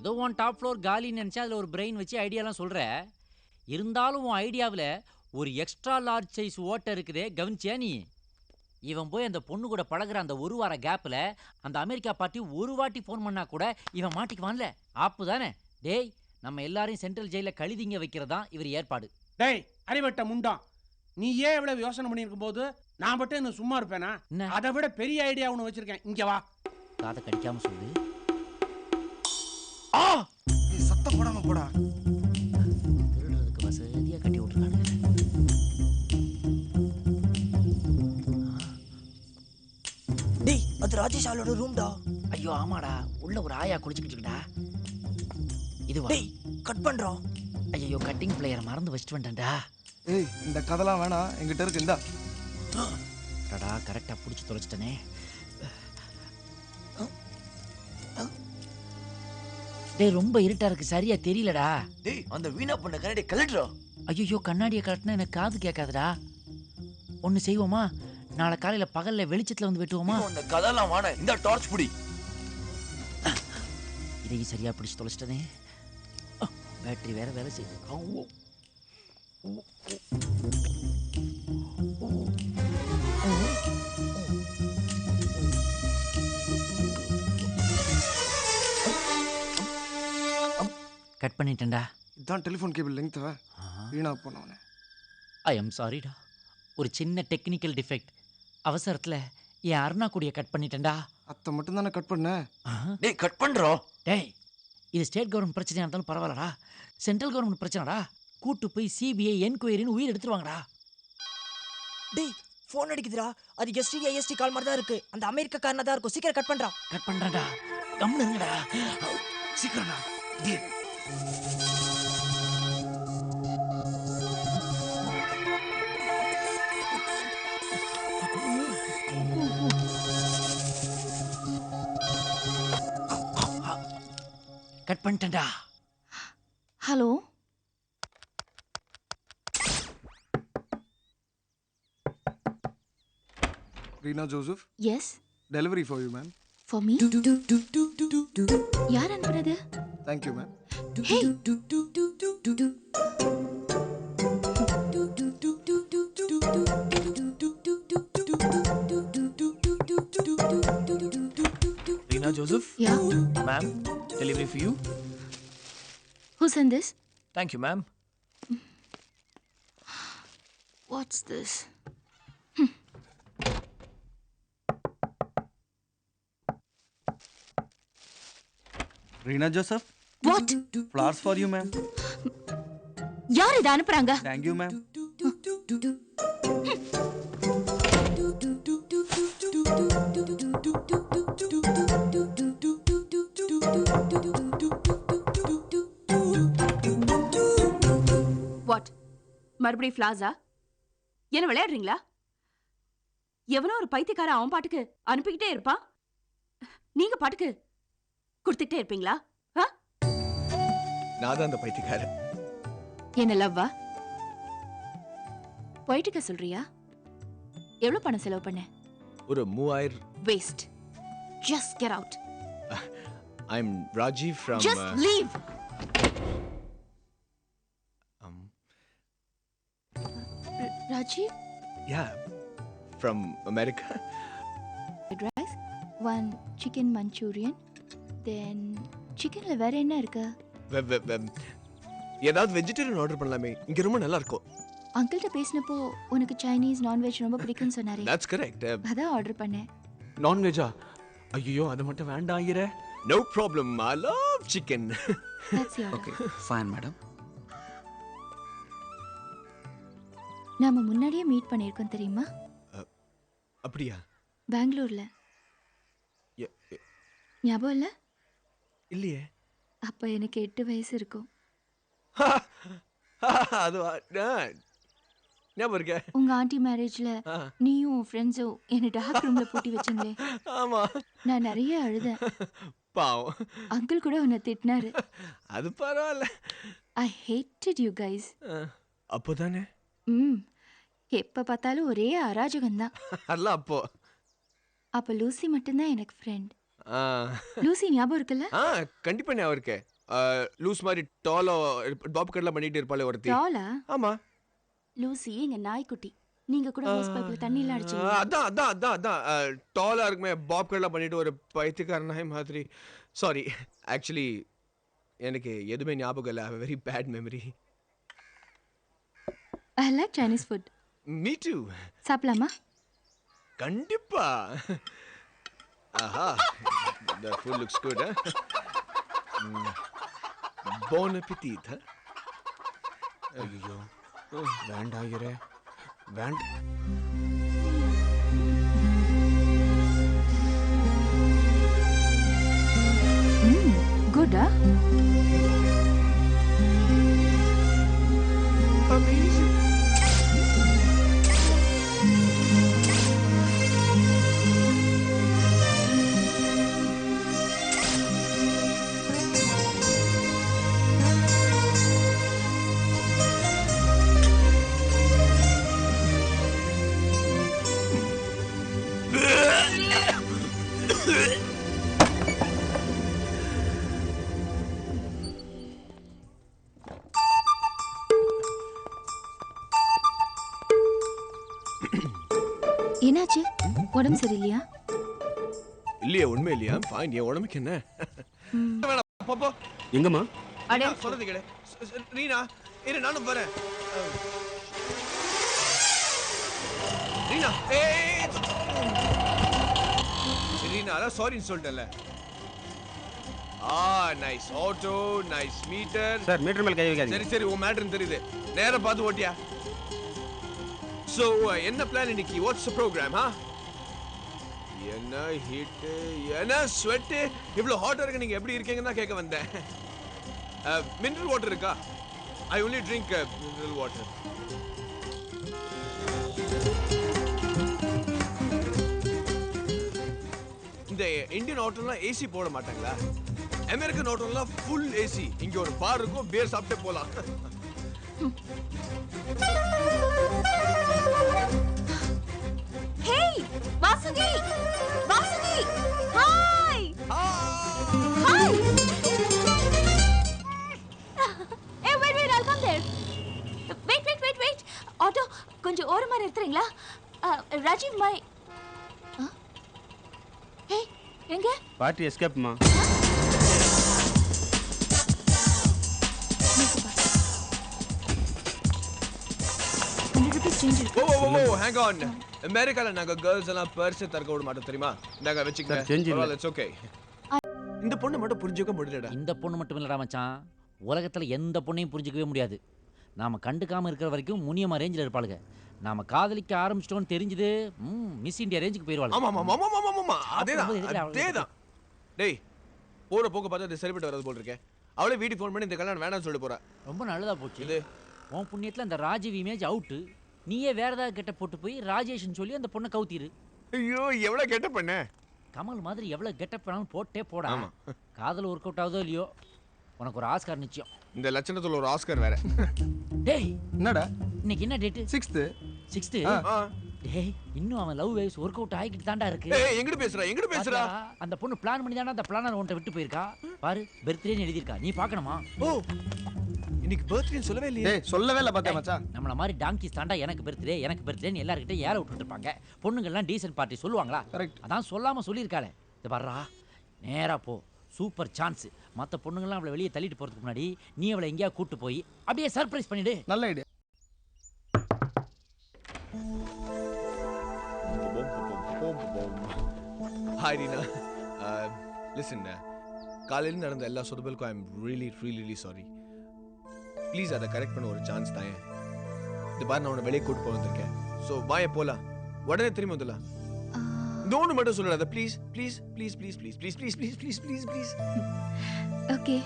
ஏதோ உன் top floor காலின்னு நினச்சா அதில் ஒரு பிரெயின் வச்சு ஐடியாலாம் சொல்கிற. இருந்தாலும் உன் ஐடியாவில் ஒரு எக்ஸ்ட்ரா லார்ஜ் சைஸ் ஓட்டை இருக்குதே, கவனிச்சியா நீ? இவன் போய் அந்த பொண்ணு கூட பழகுற அந்த ஒரு வார கேப்பில் அந்த அமெரிக்கா பார்ட்டி ஒரு வாட்டி ஃபோன் பண்ணா கூட இவன் மாட்டிக்குவான்ல. ஆப்பு தானே? டேய், நம்ம எல்லாரையும் சென்ட்ரல் ஜெயிலில் கழுதிங்க வைக்கிறதான் இவர் ஏற்பாடு. டேய் அறிவட்ட முண்டான், நீ ஏன் இவ்வளவு யோசனை பண்ணியிருக்கும் போது நான் மட்டும் இன்னும் சும்மா இருப்பேனா? அதை விட பெரிய ஐடியா ஒன்று வச்சிருக்கேன், இங்க வா. காதை கடிக்காம சொல்லு. சத்தம் போடாம போடா. திருடுறதுக்கு வசதியா கட்டி விட்டுருக்காங்க. டேய், அது ராஜேஷ் ஆளோட ரூம்டா. ஐயோ ஆமாடா, உள்ள ஒரு ஆயா குளிச்சுக்கிட்டுடா. இதுவா? டேய், கட் பண்றோம். ஐயோ, கட்டிங் பிளேயரை மறந்து வச்சுட்டு வந்துட்டேன்டா. ஏய், இந்த கதெல்லாம் வேணாம், எங்கிட்ட இருக்கு. இந்தா. டடா, கரெக்டா புடிச்சு தொலைச்சிட்டனே. டேய், ரொம்ப இருட்டா இருக்கு, சரியா தெரியலடா. டேய், அந்த வீணா பண்ண கண்ணாடி கலட்டுறா. ஐயோ, கண்ணாடியை கலட்டினா எனக்கு காது கேட்காதுடா. ஒன்று செய்வோமா? நாளை காலையில பகல்ல வெளிச்சத்துல வந்து வெட்டுவோமா? அந்த கதெல்லாம் வேணாம், இந்த டார்ச் புடி. இதையும் சரியா பிடிச்சு தொலைச்சிட்டனே. பேட்டரி வேற வேலை செய்யுது. கட் பண்ணிட்டேன்டா. இதான் டெலிஃபோன் கேபிள் லெங்த் வீணா போனவனே. ஐ எம் சாரிடா. ஒரு சின்ன டெக்னிக்கல் டிஃபெக்ட். அவசரத்துல என் அருணா கூடிய கட் பண்ணிட்டேன்டா. அத்தை மட்டும் தானே கட் பண்ண. டேய், கட் பண்றோம். டேய், இது ஸ்டேட் கவர்மெண்ட் பிரச்சனையா இருந்தாலும் பரவாயில்லடா. சென்ட்ரல் கவர்மெண்ட் பிரச்சனைடா. கூட்டு போய் சிபிஐ என்கொயரின்னு உயிர் எடுத்துருவாங்கடா. டேய், போன் அடிக்குதுடா. அது எஸ்டி ஐஎஸ்டி கால் மாதிரி தான் இருக்கு. அந்த அமெரிக்கா காரனா தான் இருக்கும். சீக்கிரம் கட் பண்றா. கட் பண்றேன்டா. கம்முன்னு இருங்கடா. சீக்கிரம்டா. கட் பண்ணிட்டேன்டா. Hello, Reena Joseph. Yes, delivery for you ma'am. For me. யார் அனுப்புனது? Thank you ma'am. Hey, Reena Joseph? yeah, Ma'am, delivery for you. who sent this? Thank you, ma'am. What's this? Reena Joseph, What? flowers for you, ma'am. யார் இத அனுப்புறாங்க? Thank you, ma'am. What, மறுபடியும் ஃபிளாஸா? என்ன விளையாடுறீங்களா? எவனோ ஒரு பைத்தியக்கார அவன் பாட்டுக்கு அனுப்பிக்கிட்டே இருப்பான். நீங்க பாட்டுக்கு கொடுத்துக்கிட்டே இருப்பீங்களா? நான் தான் அந்த பைத்தியக்காரன். என்ன லவ்வா? போயிட்டுக்க சொல்றியா? எவ்வளவு பணம் செலவு பண்ண? ஒரு 3000. Waste. Just get out. I'm Rajiv from Just leave. Rajiv? Yeah, from America. Fried rice, one chicken Manchurian, then chickenல வேற என்ன இருக்கு? ஏதாவது வெஜிடேரியன் ஆர்டர் பண்ணலாமே, இங்க ரொம்ப நல்லா இருக்கும். அங்கிள்ட்ட பேசினப்போ உனக்கு சைனீஸ் நான்வெஜ் ரொம்ப பிடிக்கும்னு சொன்னாரே. That's correct. அதான் ஆர்டர் பண்ணேன். நான்வெஜ்ஜா? ஐயோ, அது மட்டும் வேண்டாம் ஐயரே. No problem. I love chicken. That's your order. Okay, fine, madam. நாம முன்னாடியே மீட் பண்ணிருக்கோம் தெரியுமா? அப்படியா? பெங்களூர்ல. ஞாபகம் இல்ல? இல்லையே. அப்ப எனக்கு 8 வயசு இருக்கும். அது ஞாபகம் இருக்க? உங்க ஆண்டி மேரேஜ்ல நீயும் ஃப்ரெண்ட்ஸும் என்ன டார்க் ரூம்ல பூட்டி வச்சீங்களே. ஆமா. நான் நிறைய அழுதேன். பாவம். அங்கிள் கூட உன்னை திட்டினாரு. அது பரவாயில்ல. I hated you guys. அப்போதானே? எப்ப பார்த்தாலும் ஒரே அராஜகம் தான். அல்ல அப்போ. அப்ப லூசி மட்டும்தான் எனக்கு ஃப்ரெண்ட். லூசி ஞாபகம் இருக்குல்ல? கண்டிப்பா ஞாபகம் இருக்கு. லூஸ் மாதிரி டாலோ பாப் கட்லாம் பண்ணிட்டு இருப்பாளே ஒருத்தி. டாலா? ஆமா. லூசி எங்க நாய்க்குட்டி. நீங்க கூட ஹோஸ் பைப்ல தண்ணி எல்லாம் அடிச்சீங்க. அதான் டாலா இருக்குமே பாப் கட்லாம் பண்ணிட்டு ஒரு பைத்தியக்கார நாய் மாதிரி. சாரி, ஆக்சுவலி எனக்கு எதுவுமே ஞாபகம் இல்லை. I very bad memory. I like Chinese food. Me too. சாப்பிடலாமா? கண்டிப்பா. ஆஹா, the food looks good. Bon appetit. ஐயோ வேண்டாயிரே Good, ah? Amazing. என்னாச்சு? உடம்பு சரியில்லையா? இல்லையா, உண்மை இல்லையா? ஃபைன். என் உடம்புக்கு என்ன? வேணாம், போ. எங்கம்மா? அடே சொல்றது கேளு. ரீனா, இரு நானும் வரேன். ரீனா, ஏய். ரீனா, அதான் சாரின்னு சொல்லிட்டேன்ல. Nice auto, nice meter. Sir meter மேல கை வைக்காதீங்க. சரி உன் மேட்டர்னு தெரியுது. நேரா பார்த்து ஓட்டியா? So, என்ன பிளான் இன்னைக்கு? What's the program? என்ன ஹீட், என்ன ஸ்வெட், இவ்வளவு ஹாட்டா இருக்கு. நீங்க எப்படி இருக்கீங்கன்னு தான் கேட்க வந்தேன். மினரல் வாட்டர் இருக்கா? ஐ only drink mineral water. இந்த இந்தியன் ஹோட்டல்லாம் ஏசி போட மாட்டாங்களா? அமெரிக்கன் ஹோட்டல்லாம் ஃபுல் ஏசி. இங்க ஒரு பார் இருக்கும், பியர் சாப்பிட்டே போலாம். Hey, Vasugi! Vasugi! Hi! Hi! Hey, wait, I'll come there. Wait. Auto, கொஞ்சம் ஓரமா நிறுத்துறீங்களா? ராஜீவ் மை. Hey, எங்க? பார்ட்டி எஸ்கேப்மா. Oh, hang on. அமெரிக்கால நாங்க गर्ल्स எல்லாம் பர்ஸ் தரக்க விட மாட்டோம் தெரியுமா? நாங்க வெச்சுக்கங்க. பரவாயில்லை, இட்ஸ் ஓகே. இந்த பொண்ணு மட்டும் புரிஞ்சுக்க முடியலடா. இந்த பொண்ணு மட்டும் இல்லடா மச்சான், உலகத்துல எந்த பொண்ணையும் புரிஞ்சிக்கவே முடியாது. நாம கண்டுக்காம இருக்கிற வரைக்கும் முனியம்மா ரேஞ்சில் இருப்பாளுங்க. நாம காதலிக்க ஆரம்பிச்சிட்டோம்னு தெரிஞ்சது மிஸ் இந்தியா ரேஞ்சுக்கு போயிடுவாங்க. ஆமா, அதேதான். டேய், போற போக்க பார்த்தா இது சரிப்பட்டு வராது போல இருக்கே. அவளே வீட்டுக்கு ஃபோன் பண்ணி இந்த கல்யாணம் வேணாம்னு சொல்லிட்டு போறா. ரொம்ப நல்லதா போச்சு. இது உன் புண்ணியத்துல அந்த ராஜீவ் இமேஜ் அவுட்டு. நீயே வேற ஏதாவது கெட்ட போட்டு போய் ராஜேஷ்னு சொல்லி அந்த பொண்ணை கவுத்திரு. ஐயோ, எவ்வளவு கெட்ட பண்ண. கமல் மாதிரி எவ்வளவு கெட்டப் பண்ணாலும் போட்டே போடா. காதல் ஒர்க் அவுட் ஆகுதோ இல்லையோ, உனக்கு ஒரு ஆஸ்கார் நிச்சயம். இந்த லட்சணத்துல ஒரு ஆஸ்கார் வேற. டேய், என்னடா இன்னைக்கு என்ன டேட்? 6th. டேய், இன்னும் அவன் லவ் வேவ்ஸ் ஒர்க் அவுட் ஆகிட்டு தாண்டா இருக்கு. ஏய், எங்கடி பேசுறா? அந்த பொண்ணு பிளான் பண்ணி தானே அந்த பிளானர் உன்கிட்ட விட்டு போயிருக்கா. பாரு, பர்த்டேன்னு எழுதியிருக்கா. நீ பார்க்கணுமா? ஓ, இன்னைக்கு பர்த்டேன்னு சொல்லவே இல்லையே. டேய், சொல்லவே இல்ல பார்த்தா மச்சான். நம்மள மாதிரி டாங்கிஸ் தாண்டா எனக்கு பர்த்டேன்னு எல்லார்கிட்ட ஏற விட்டுட்டு இருப்பாங்க. பொண்ணுங்கள்லாம் டீசன்ட் பார்ட்டி சொல்லுவாங்களா? கரெக்ட். அதான் சொல்லாம சொல்லியிருக்காளே. இது பாருடா, நேரா போ. Super chance. மற்ற பொண்ணுங்கள்லாம் அவளை வெளியே தள்ளிட்டு போறதுக்கு முன்னாடி நீ அவளை எங்கேயா கூட்டு போய் அப்படியே சர்ப்ரைஸ் பண்ணிடு. நல்ல ஐடியா. Hi Rina. Listen, காலையில நடந்த எல்லா சொதப்பலுக்கும் I am really sorry. Please அதை கரெக்ட் பண்ண ஒரு சான்ஸ் தான். இது பாரு, நான் உன்னை வெளியே கூட்டு போக வந்திருக்கேன். ஸோ வாய போலாம். உடனே திரும்பி வந்துடலாம். நோன்னு மட்டும் சொல்லாத. ப்ளீஸ். Okay.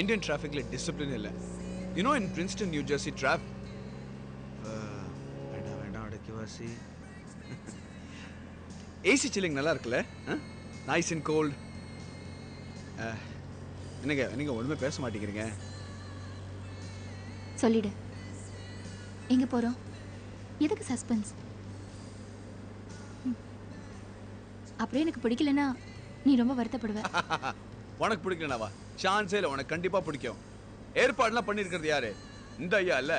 இந்தியன் டிராஃபிக்ல டிசிப்ளின் இல்லை. You know, in Princeton, New Jersey traffic. வேண்டாம் அடக்கிவாசி. ஏசி சில்லிங் நல்லா இருக்குல்ல? Nice and cold. என்னங்க ஒண்ணுமே பேச மாட்டேங்கிறீங்க. சொல்லிடு. எங்க போறோம்? எதுக்கு சஸ்பென்ஸ்? அப்புறம் எனக்கு பிடிக்கலனா நீ ரொம்ப வருத்தப்படுவ. உனக்கு பிடிக்கலனாவா? சான்ஸே இல்லை, உனக்கு கண்டிப்பா பிடிக்கும். ஏற்பாடுலாம் பண்ணிருக்கிறது யாரு? இந்த ஐயா இல்ல.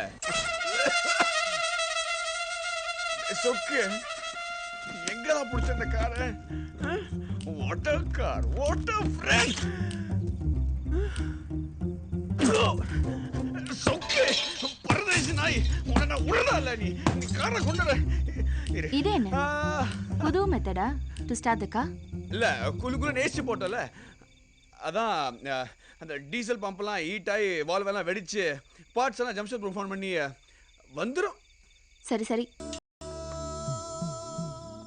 சொக்கு எங்கதான் பிடிச்ச இந்த காரை? What a car, what a friend. சொக்கு பரதேசி நாய், உன்னை உடனே இல்ல நீ காரை கொண்டு. இது என்ன புது மெத்தடா டு ஸ்டார்ட் தி கார்? இல்ல குலுகுலு நேசி போட்டல, அதான் அந்த டீசல் பம்ப்லாம் ஹீட் ஆகி வால்வ் எல்லாம் வெடிச்சு பார்ட்ஸ் எல்லாம் ஜம்ஷெட்பூர் ஃபோன் பண்ணி வந்துடும். சரி சரி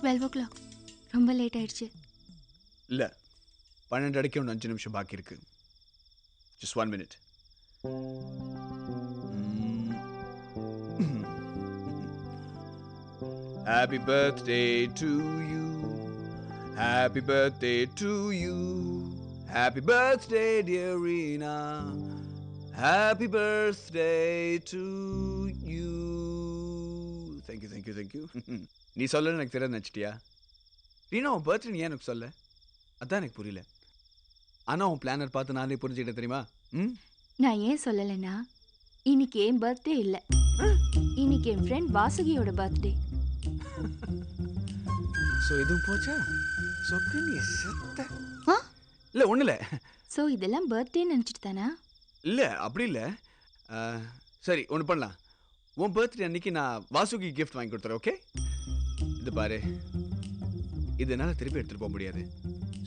12 o'clock ரொம்ப லேட் ஆயிடுச்சு. இல்ல 12 அடிக்க இன்னும் 5 நிமிஷம் பாக்கி இருக்கு. Just 1 minute. Happy birthday to you. Happy birthday to you. Happy birthday dear Reena. Happy birthday to you. Thank you, thank you, thank you. நீ சொல்லல எனக்கு தெரியாது நினைச்சிட்டியா? ரீனா உன் பர்த்டே நீ எனக்கு சொல்ல, அதான் எனக்கு புரியல. ஆனா உன் பிளானர் பார்த்து நானே புரிஞ்சுக்கிட்டேன் தெரியுமா? நான் ஏன் சொல்லலைன்னா இன்னைக்கு என் பர்த்டே இல்லை, இன்னைக்கு என் ஃப்ரெண்ட் வாசுகியோட பர்த்டே. ஸோ இதுவும் போச்சா? சொக்கு நீ செத்த. ஆ? இல்லை ஒன்றும் இல்லை. ஸோ இதெல்லாம் பர்த்டேன்னு நினச்சிட்டு தானா? இல்லை அப்படி இல்லை. சரி ஒன்று பண்ணலாம். உன் பர்த்டே அன்னைக்கு நான் வாசுகி கிஃப்ட் வாங்கி கொடுத்துறேன். ஓகே, இது பாரு, இதனால திருப்பி எடுத்துட்டு போக முடியாது.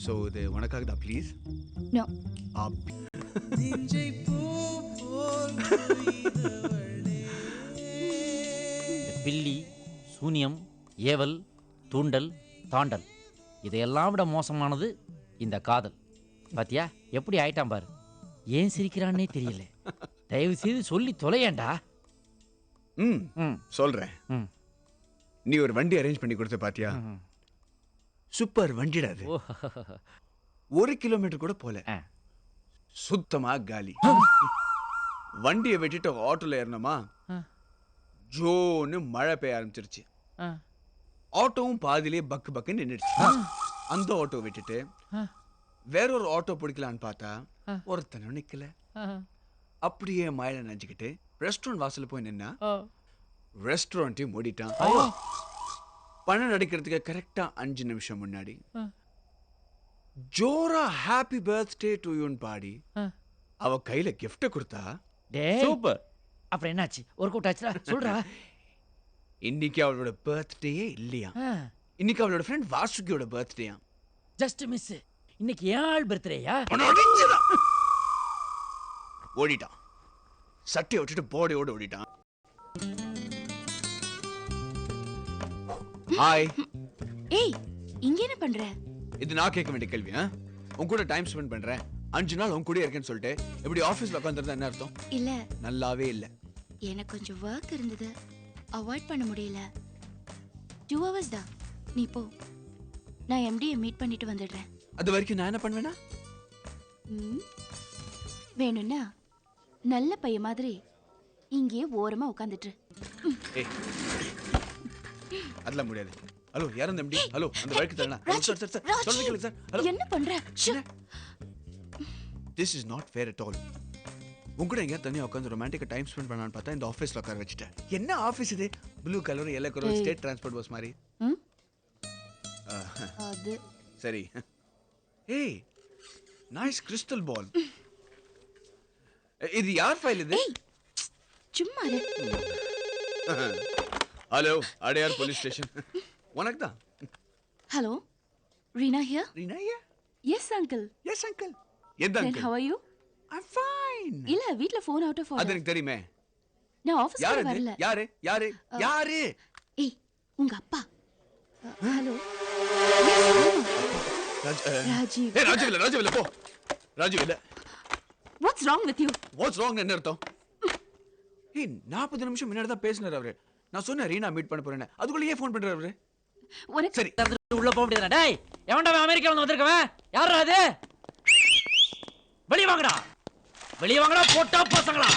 ஸோ இது உனக்காக தான், ப்ளீஸ். நோ. பில்லி, சூனியம், ஏவல், தூண்டல், தாண்டல், இதையெல்லாம் விட மோசமானது இந்த காதல். பாத்தியா எப்படி ஆயிட்டான் பாரு. ஏன் சிரிக்கிறான்னே தெரியல. தயவு செய்து சொல்லி தொலையேண்டா. சொல்றேன். நீ ஒரு வண்டி அரேஞ்ச் பண்ணி கொடுத்த பாத்தியா? சூப்பர் வண்டிடாது. 1 கிலோமீட்டர் கூட போல, சுத்தமா காலி. வண்டியை விட்டுட்டு ஆட்டோல ஏறணுமா, ஜோன்னு மழை பெய்ய ஆரம்பிச்சிருச்சு. ஆட்டோவும் பாதிலே பக்கு பக்குன்னு நின்றுச்சு. அந்த ஆட்டோ விட்டுட்டு வேற ஒரு ஆட்டோ பிடிக்கலான்னு பார்த்தா ஒருத்தனும் நிக்கல. அப்படியே மழையில நினைச்சுக்கிட்டு ரெஸ்டாரண்ட் வாசல்ல போய் நின்னா ரெஸ்டாரண்ட்டையும் மூடிட்டான். 12 அடிக்கிறதுக்கு கரெக்டா 5 நிமிஷம் முன்னாடி ஜோரா ஹாப்பி பர்த்டே டு யூன்னு பாடி அவ கையில கிஃப்ட் கொடுத்தா. சூப்பர். அப்புறம் என்னாச்சு? ஒரு கூட்டாச்சுடா, சொல்றா. இன்னைக்கு அவளோட பர்த்டேயே இல்லையா, இன்னைக்கு அவளோட ஃப்ரெண்ட் வாசுகியோட பர்த்டேயா. Just miss. இன்னைக்கு ஏன் ஆள் பர்த்டேயா? ஓடிட்டான், சட்டையை விட்டுட்டு போடையோட ஓடிட்டான். ஹாய். ஏய், இங்க என்ன பண்ற? இது நான் கேட்க வேண்டிய கேள்வி. உன் கூட டைம் ஸ்பெண்ட் பண்றேன், 5 நாள் உன் கூட இருக்கேன்னு சொல்லிட்டு எப்படி ஆபீஸ்ல உட்காந்துருந்தா என்ன அர்த்தம்? இல்ல, நல்லாவே இல்ல. எனக்கு கொஞ்சம் ஒர்க் இருந்தது, அவாய்ட் பண்ண முடியல. 2 hours தான். நீ போ, நான் எம்டியை மீட் பண்ணிட்டு வந்துடுறேன். அது வரைக்கும் நான் என்ன பண்ணுவேனா? வேணும்னா நல்ல பையன் மாதிரி இங்கேயே ஓரமா உட்காந்துட்டு. அதெல்லாம் முடியாது. ஹலோ, யார் அந்த எம்டி? ஹலோ, அந்த வழக்கு தரணும். சார் சார் சார், சொல்லுங்க கேளுங்க சார். ஹலோ, என்ன பண்ற? This is not fair at all. உங்க கூட எங்க தனியா உட்கார்ந்து ரொமான்டிக்கா டைம் ஸ்பெண்ட் பண்ணலாம்னு பார்த்தா இந்த ஆபீஸ்ல உட்கார வச்சிட்டேன். என்ன ஆபீஸ் இது? Blue colour yellow colour state transport bus மாதிரி. அது சரி. ஏய், நைஸ் கிறிஸ்டல் பால். இது யார் ஃபைல் இது? சும்மா இரு. Hello, Adyar police station. உனக்கு தான். Hello, Reena here. Reena here? Yes uncle. Yes uncle. எந்த uncle? How are you? I'm fine. இல்ல, வீட்ல ஃபோன் அவுட் ஆஃப் ஆர்டர். அது எனக்கு தெரியுமே. நான் ஆபீஸ்ல வரல. யாரு யாரு யாரு? ஏய், உங்க அப்பா. ஹலோ. ராஜீவ். ஏய், ராஜீவ் இல்ல, ராஜீவ் இல்ல, போ. ராஜீவ் இல்ல. What's wrong with you? What's wrong என்ன அர்த்தம்? ஏய், 40 நிமிஷம் முன்னாடி தான் பேசினார் அவரு. நான் சொன்னேன் ரீனா மீட் பண்ண போறேன்னு. அதுக்குள்ள ஏன் ஃபோன் பண்றாரு அவரு? சரி, உள்ள போக முடியாதா? டேய், எவன்டா அமெரிக்கால இருந்து வந்திருக்கவன்? யாரா அது? வெளிய வாங்கடா, வெளிய வாங்கடா போட்டா பசங்களா.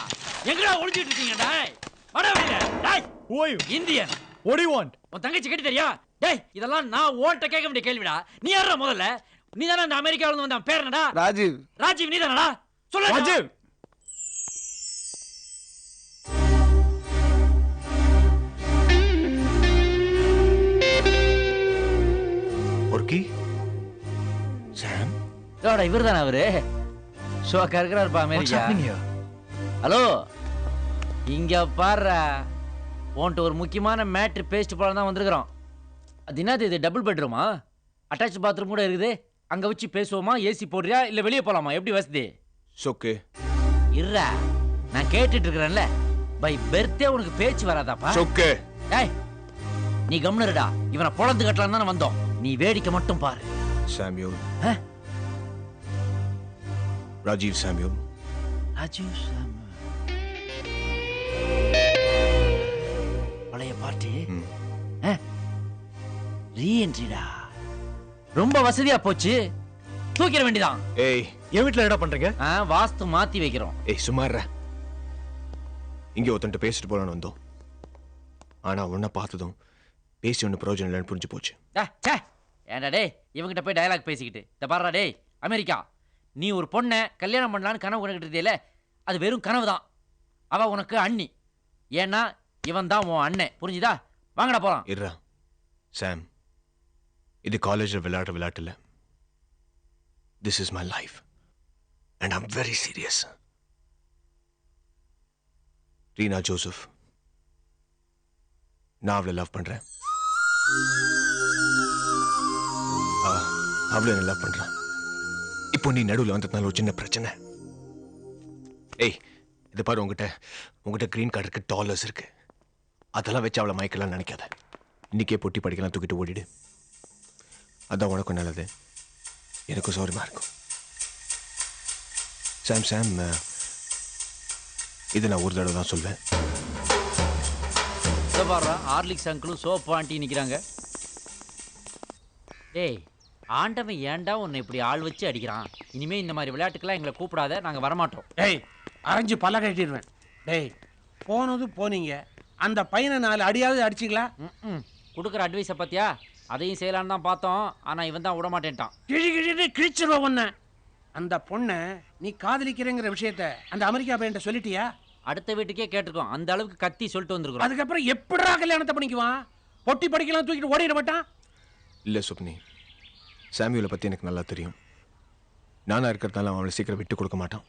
எங்கடா ஒளிஞ்சிட்டு இருக்கீங்க? டேய், வாடா வெளிய. டேய், Who are you? Indian. What do you want? உன் தங்கச்சி கேட்டு தெரியா? டேய், இதெல்லாம் நான் ஓன்ட்ட கேட்க வேண்டிய கேள்விடா. நீ யாரா முதல்ல? நீ தானே அந்த அமெரிக்காவில இருந்து வந்தான், பேர் என்னடா? ராஜீவ். ராஜீவ் நீ தானடா? சொல்லு ராஜீவ். ஒர்க்கி சாம் ஏடா இவர் தானே அவரு? ஷோக்கா இருக்கிறாருப்பா அமெரிக்கா. ஹலோ இங்க பாரு, உன்கிட்ட ஒரு முக்கியமான மேட்ரு பேஸ்ட் போல தான் வந்திருக்கிறோம். அது என்னது இது, டபுள் பெட்ரூமா? அட்டாச் பாத்ரூம் கூட இருக்குது. அங்க வச்சு பேசுவோமா? ஏசி போடுறியா இல்ல வெளியே போலாமா? எப்படி வசதி? சோக்கு இருடா, நான் கேட்டுட்டு இருக்கிறேன்ல. பை பெர்த்தே உனக்கு பேச்சு வராதாப்பா? சோக்கு ஏய் நீ கம்னருடா, இவனை பொழந்து கட்டலாம் தானே வந்தோம். நீ வேடிக்கை மட்டும் பாரு. சாமியூல் ராஜீவ் சாமியூல் ராஜீவ் சாம் பழைய பார்ட்டி ரீஎன்ட்ரிடா. ரொம்ப வசதியா போச்சு, தூக்கிட வேண்டியதான். ஏய் என் வீட்டுல என்ன பண்றீங்க? வாஸ்து மாத்தி வைக்கிறோம். ஏய் சும்மாறா, இங்க ஒருத்தன்ட்ட பேசிட்டு போலான்னு வந்தோம். ஆனா உன்னை பார்த்ததும் பேசி ஒன்று பிரயோஜனம் இல்லைன்னு புரிஞ்சு போச்சு. ஏண்டா டே இவங்கிட்ட போய் டயலாக் பேசிக்கிட்டு. இந்த பாருடா டேய் அமெரிக்கா, நீ ஒரு பொண்ணை கல்யாணம் பண்ணலான்னு கனவு கண்டுகிட்டு இருந்தேல, அது வெறும் கனவு தான். அவ உனக்கு அண்ணி. ஏன்னா இவன் தான் உன் அண்ணன், புரிஞ்சுதா? வாங்கடா போலாம். இருடா சாம், இது காலேஜில் விளையாடுற விளையாட்டு இல்லை. This is my life and I'm very serious. Reena Joseph, நான் அவளை லவ் பண்றேன். அவளை என்ன லவ் பண்றான். இப்போ நீ நடுவில் வந்ததுனால ஒரு சின்ன பிரச்சனை. ஏய் இது பாரு, உங்ககிட்ட கிரீன் கார்டு இருக்கு, டாலர்ஸ் இருக்கு. அதெல்லாம் வச்சு அவளை மயக்கலாம் நினைக்காத. இன்னைக்கே பொட்டி படிக்கலாம் தூக்கிட்டு ஓடிடு. அதான் உனக்கும் நல்லது, எனக்கும் சௌரியமா இருக்கும். சாம் சாம், இது நான் ஒரு தடவை தான் சொல்வேன். ஹார்லிக்ஸ் அங்கிளும் சோப் ஆண்டி நிக்கிறாங்க. டேய் ஆண்டவன் ஏன்டா உன்னை இப்படி ஆள் வச்சு அடிக்கிறான்? இனிமே இந்த மாதிரி விளையாட்டுக்கெல்லாம் எங்களை கூப்பிடாத, நாங்க வரமாட்டோம். டேய் அரைஞ்சு பல்ல கட்டிடுவேன். டேய் போனது போனீங்க, அந்த பையனை 4 அடியாவது அடிச்சிங்களா? கொடுக்குற அட்வைஸை பத்தியா? அதையும் செய்யலான்னு தான் பார்த்தோம், ஆனா இவன் தான் விட மாட்டேன்ட்டான். கிழிச்சிருவோம் ஒன்ன. அந்த பொண்ணை நீ காதலிக்கிறேங்கிற விஷயத்த அந்த அமெரிக்கா பையன்ட்ட சொல்லிட்டியா? அடுத்த வீட்டுக்கே கேட்டிருக்கோம், அந்த அளவுக்கு கத்தி சொல்லிட்டு வந்திருக்கோம். அதுக்கப்புறம் எப்படிடா கல்யாணத்தை பண்ணிக்குவான்? பொட்டி படிக்கலாம் தூக்கிட்டு ஓடிட மாட்டான்? இல்லை சுப்னி, சாமியூலை பற்றி எனக்கு நல்லா தெரியும். நானாக இருக்கிறதால அவளை சீக்கிரம் விட்டு கொடுக்க மாட்டான்.